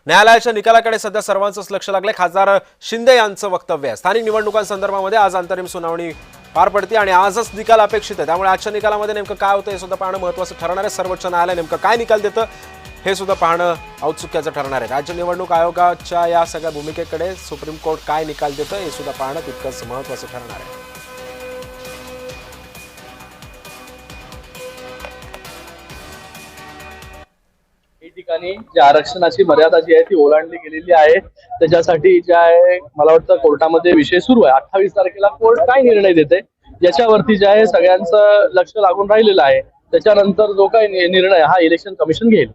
न्यायालयाच्या निकालाकडे सध्या सर्वांचंच लक्ष लागले। खासदार शिंदे यांचं वक्तव्य आहे। स्थानिक निवडणुकांसंदर्भामध्ये आज अंतरिम सुनावणी पार पडते आणि आजच निकाल अपेक्षित आहे। त्यामुळे आजच्या निकालामध्ये नेमकं काय होतं हे सुद्धा पाहणं महत्त्वाचं ठरणार आहे। सर्वोच्च न्यायालय नेमकं काय निकाल देतं हे सुद्धा पाहणं औत्सुक्याचं ठरणार आहे। राज्य निवडणूक आयोगाच्या या सगळ्या भूमिकेकडे सुप्रीम कोर्ट काय निकाल देतं हे सुद्धा पाहणं तितकंच महत्त्वाचं ठरणार आहे। ठिकाणी जी आरक्षणाची मर्यादा जी आहे ती ओलांडली गेलेली आहे। त्याच्यासाठी जे आहे मला वाटतं कोर्टामध्ये विषय सुरू आहे। 28 तारखेला कोर्ट काय निर्णय देते याच्यावरती जे आहे सगळ्यांचं लक्ष लागून राहिलेलं आहे। त्याच्यानंतर जो काही निर्णय हा इलेक्शन कमिशन घेईल